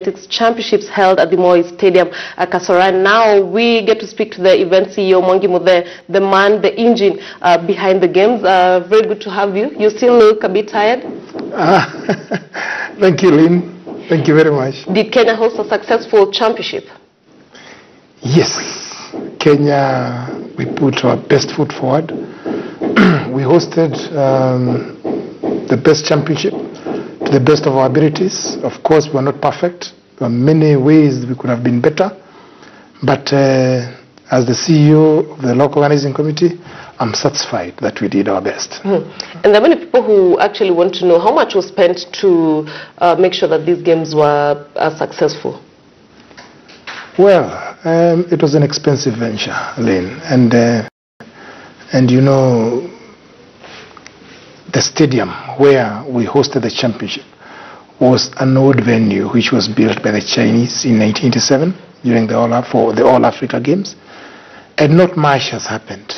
Championships held at the Moi Stadium at Kasarani. Now we get to speak to the event CEO, Mwangi Muthee, the man, the engine behind the games. Very good to have you. You still look a bit tired? Thank you, Lynn. Thank you very much. Did Kenya host a successful championship? Yes. Kenya, we put our best foot forward. We hosted the best championship to the best of our abilities. Of course, we were not perfect. There are many ways we could have been better. But as the CEO of the local organizing committee, I'm satisfied that we did our best. And there are many people who actually want to know how much was spent to make sure that these games were successful. Well, it was an expensive venture, Lynn. And you know, the stadium where we hosted the championship was an old venue which was built by the Chinese in 1987 during the All Africa Games, and not much has happened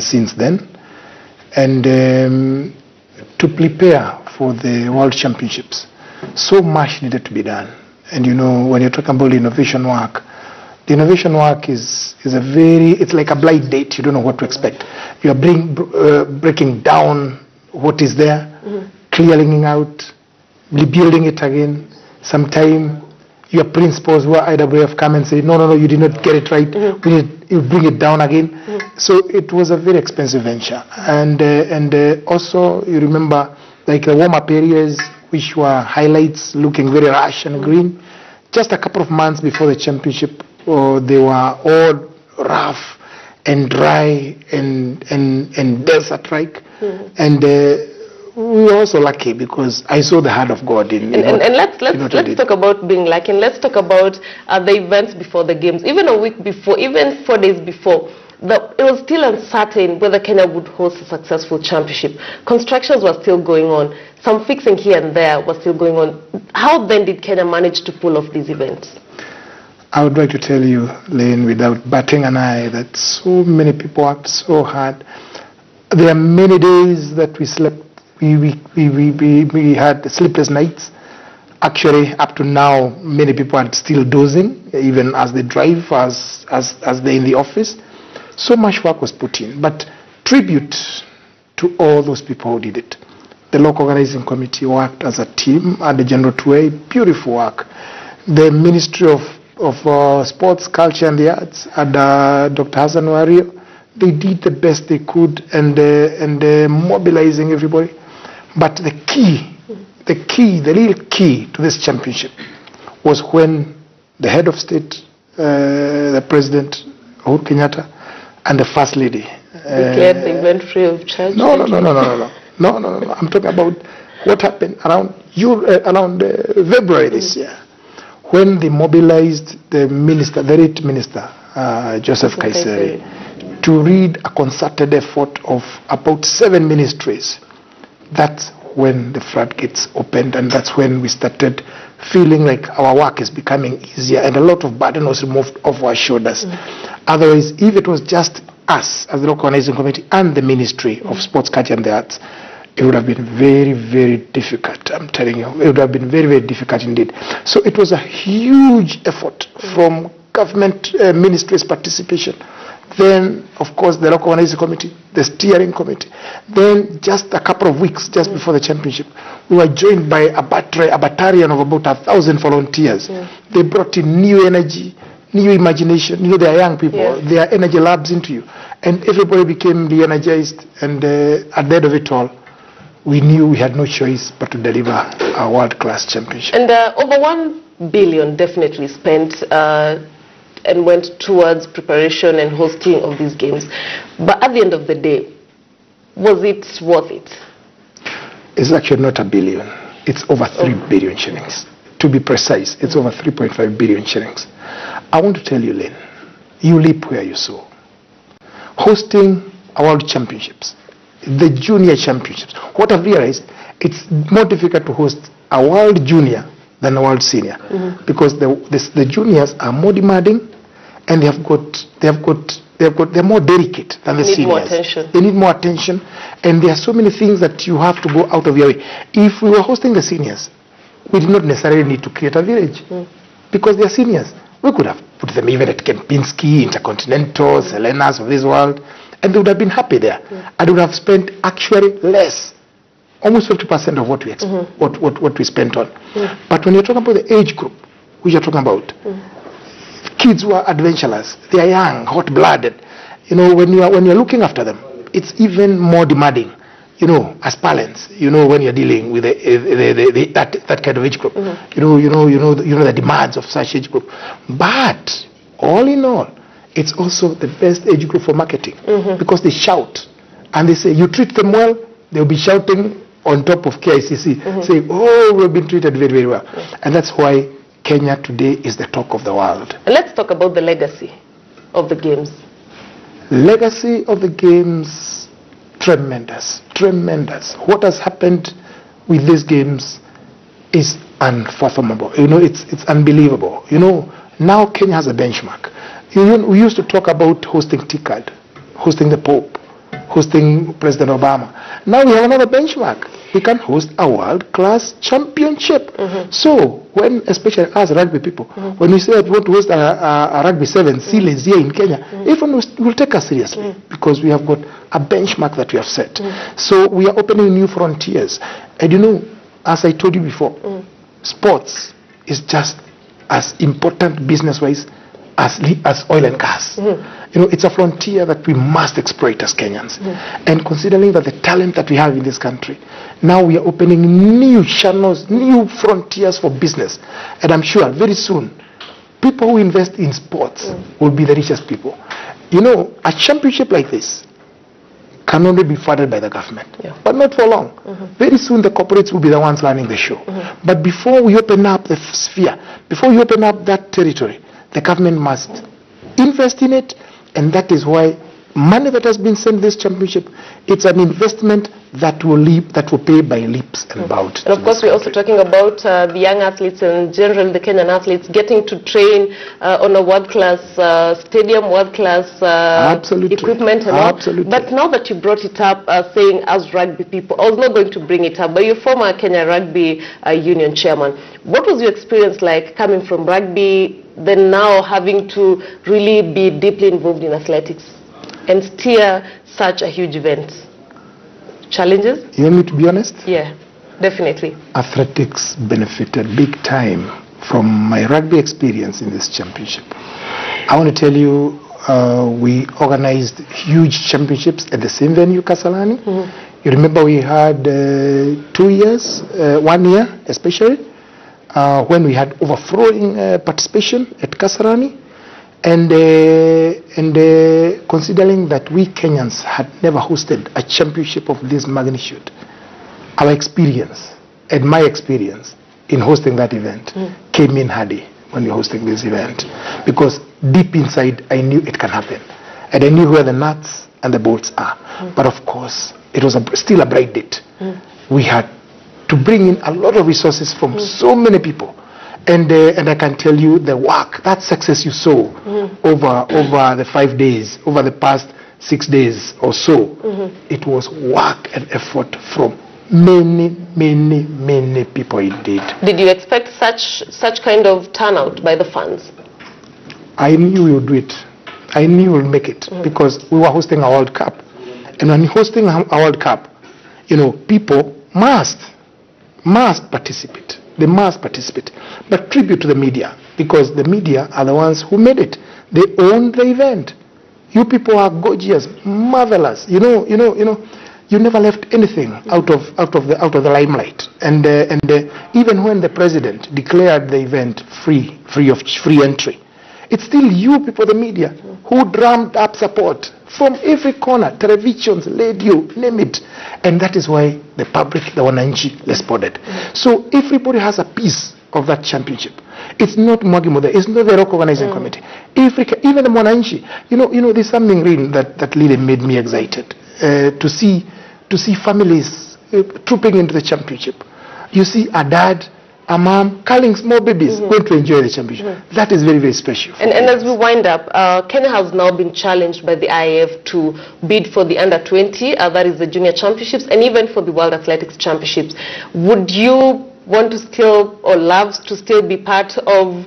since then. And to prepare for the World Championships, so much needed to be done. And you know, when you're talking about innovation work, the innovation work is it's like a blind date. You don't know what to expect. You are breaking down what is there, clearing out, rebuilding it again. Sometime your principals who are IWF come and say, no, you did not get it right. You bring it down again. So it was a very expensive venture. And also you remember like the warm-up areas, which were highlights looking very lush and green. Just a couple of months before the championship, they were all rough and dry and desert-like. And we were also lucky because I saw the hand of God in let's talk about being lucky, and let's talk about the events before the games. Even a week before, even 4 days before, it was still uncertain whether Kenya would host a successful championship. Constructions were still going on. Some fixing here and there was still going on. How then did Kenya manage to pull off these events? I would like to tell you, Lynn, without batting an eye, that so many people worked so hard. There are many days that we slept. We had sleepless nights. Actually, up to now, many people are still dozing, even as they drive, as they're in the office. So much work was put in. But tribute to all those people who did it. The local organizing committee worked as a team at the General Tuwei. Beautiful work. The Ministry of Sports, Culture and the Arts and Dr. Hassan Wario, they did the best they could and mobilizing everybody. But the real key to this championship was when the head of state, the President Uhuru Kenyatta, and the First Lady declared the event free of charge. No. I'm talking about what happened around February this year, when they mobilized the late minister, Joseph Kaiseri, to lead a concerted effort of about 7 ministries. That's when the floodgates opened, and that's when we started feeling like our work is becoming easier and a lot of burden was removed off our shoulders. Otherwise, if it was just us as the local organizing committee and the Ministry of Sports, Culture and the Arts, it would have been very, very difficult. I'm telling you, it would have been very, very difficult indeed. So it was a huge effort from government ministries' participation. Then, of course, the local organizing committee, the steering committee. Then, just a couple of weeks just before the championship, we were joined by a battalion of about 1,000 volunteers. They brought in new energy, new imagination. You know, they are young people. They are energy labs into you. And everybody became re-energized. And at the end of it all, we knew we had no choice but to deliver a world-class championship. And over 1 billion definitely spent and went towards preparation and hosting of these games. But at the end of the day, was it worth it? It's actually not 1 billion. It's over 3 billion shillings. To be precise, it's over 3.5 billion shillings. I want to tell you, Lynn, you leap where you sow. Hosting a world championships, the junior championships, what I've realized, it's more difficult to host a world junior than a world senior, because the juniors are more demanding, and they're more delicate than the seniors. They need more attention, and there are so many things that you have to go out of your way. If we were hosting the seniors, we did not necessarily need to create a village because they are seniors. We could have put them even at Kempinski, Intercontinental, Selena's of this world, and they would have been happy there. And would have spent actually less, almost 50% of what we what we spent on. But when you're talking about the age group, which you're talking about, kids who are adventurous, they are young, hot-blooded. You know, when you're looking after them, it's even more demanding. You know, as parents, you know, when you're dealing with that kind of age group, you know the demands of such age group. But all in all, it's also the best age group for marketing because they shout and they say, you treat them well, they'll be shouting on top of KICC, saying, oh, we've been treated very, very well. And that's why Kenya today is the talk of the world. And let's talk about the legacy of the games. Legacy of the games, tremendous, tremendous. What has happened with these games is unfathomable. You know, it's unbelievable. You know, now Kenya has a benchmark. We used to talk about hosting TICAD, hosting the Pope, hosting President Obama. Now we have another benchmark. We can host a world-class championship. So, when, especially as rugby people, when we say that we want to host a rugby 7 series here in Kenya, everyone will take us seriously because we have got a benchmark that we have set. So, we are opening new frontiers. And you know, as I told you before, sports is just as important business-wise as oil and gas. You know, it's a frontier that we must exploit as Kenyans. And considering that the talent that we have in this country, now we are opening new channels, new frontiers for business. And I'm sure very soon, people who invest in sports will be the richest people. You know, a championship like this can only be funded by the government, but not for long. Very soon the corporates will be the ones running the show. But before we open up the sphere, before we open up that territory, the government must invest in it, and that is why money that has been sent this championship, it's an investment that will pay by leaps and bounds. And of course, we're also talking about the young athletes and generally the Kenyan athletes getting to train on a world-class stadium, world-class equipment and all. But now that you brought it up, saying as rugby people, I was not going to bring it up, but you're former Kenya Rugby Union chairman. What was your experience like coming from rugby, then now having to really be deeply involved in athletics and steer such a huge event? Challenges? You want me to be honest? Yeah, definitely. Athletics benefited big time from my rugby experience in this championship. I want to tell you, we organized huge championships at the same venue, Kasarani. You remember we had 2 years, 1 year especially, when we had overflowing participation at Kasarani. And considering that we Kenyans had never hosted a championship of this magnitude, our experience and my experience in hosting that event came in handy when we were hosting this event. Because deep inside, I knew it can happen. And I knew where the nuts and the bolts are. But of course, it was still a bright date. We had to bring in a lot of resources from so many people. And I can tell you the work, that success you saw over the 5 days, over the past 6 days or so, it was work and effort from many people indeed. Did you expect such kind of turnout by the fans? I knew we would do it. I knew we would make it because we were hosting a World Cup. And when you're hosting a World Cup, you know, people must participate. They must participate. But tribute to the media, because the media are the ones who made it. They own the event. You people are gorgeous, marvelous. You never left anything out of the limelight. And even when the president declared the event free entry, it's still you people, the media, who drummed up support from every corner, televisions, radio, name it. And that is why the public, the Wananchi, responded. So everybody has a piece of that championship. It's not Mwangi Muthee, it's not the rock organizing committee. Even the Wananchi. You know, there's something really that really made me excited to see families trooping into the championship. You see a dad, a mom carrying small babies going to enjoy the championship. That is very, very special. And as we wind up, Kenya has now been challenged by the IAF to bid for the under-20, that is the junior championships, and even for the World Athletics Championships. Would you want to still, or loves to still be part of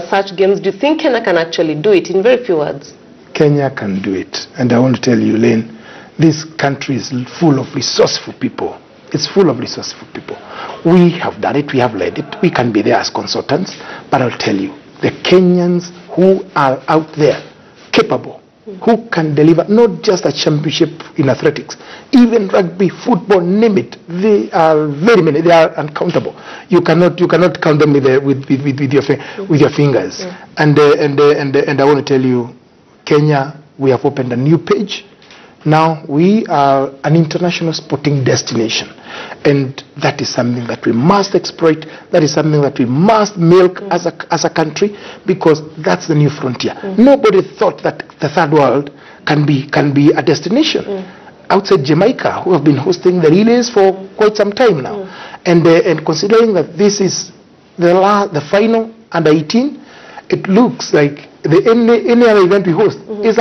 such games, do you think Kenya can actually do it, in very few words? Kenya can do it. And I want to tell you, Lane, this country is full of resourceful people. It's full of resourceful people. We have done it. We have led it. We can be there as consultants. But I'll tell you, the Kenyans who are out there, capable, who can deliver not just a championship in athletics, even rugby, football, name it. They are very many. They are uncountable. You cannot count them with your fingers. And I want to tell you, Kenya, we have opened a new page. Now we are an international sporting destination, and that is something that we must exploit. That is something that we must milk as a country, because that's the new frontier. Nobody thought that the third world can be a destination. Outside Jamaica, who have been hosting the relays for quite some time now, and considering that this is the final under 18, it looks like any other event we host is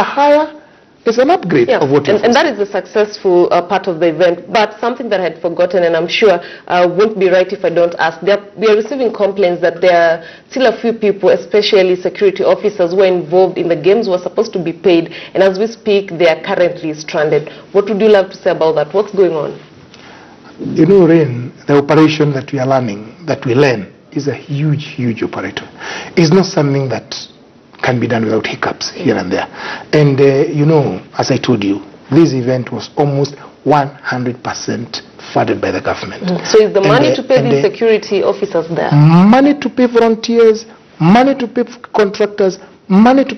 an upgrade of what and that is the successful part of the event. But something that I had forgotten, and I'm sure won't be right if I don't ask, we are receiving complaints that there are still a few people, especially security officers, who are involved in the games, who are supposed to be paid, and as we speak they are currently stranded. What would you love to say about that? What's going on? You know, Rain, the operation that we are learning, that we learn, is a huge operation. It's not something that can be done without hiccups here and there. And you know, as I told you, this event was almost 100% funded by the government. So is the money to pay these security officers there? Money to pay volunteers, money to pay contractors, money to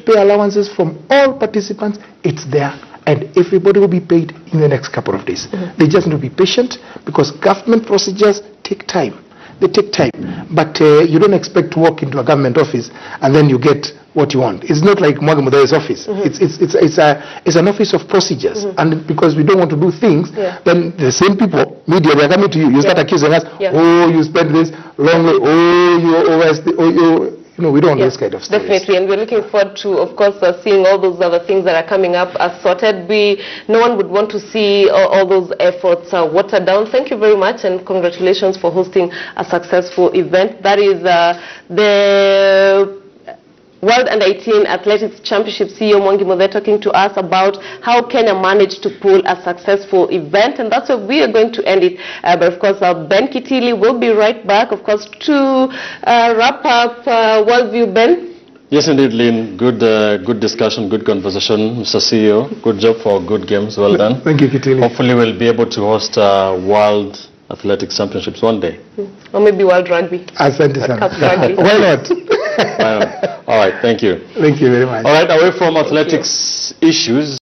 pay allowances from all participants, it's there. And everybody will be paid in the next couple of days. They just need to be patient, because government procedures take time. They take time, but you don't expect to walk into a government office and then you get what you want. It's not like Mwangi Muthee's office. It's an office of procedures, and because we don't want to do things, then the same people, media, they're coming to you. You start accusing us. Oh, you spent this wrongly. Oh, you overstayed. Oh, you know, we don't want this kind of stuff. Definitely, and we're looking forward to, of course, seeing all those other things that are coming up as sorted. No one would want to see all those efforts watered down. Thank you very much, and congratulations for hosting a successful event. That is the World Under-18 Athletics Championship CEO Mwangi Muthee talking to us about how Kenya managed to pull a successful event, and that's where we are going to end it. But of course, Ben Kitili will be right back, of course, to wrap up Worldview. Ben? Yes, indeed, Lynn. Good discussion, good conversation, Mr. CEO. Good job for good games. Well done. Thank you, Kitili. Hopefully, we'll be able to host World Athletics Championships one day. Or maybe World Rugby. Why not? All right, thank you. Thank you very much. All right, away from athletics issues.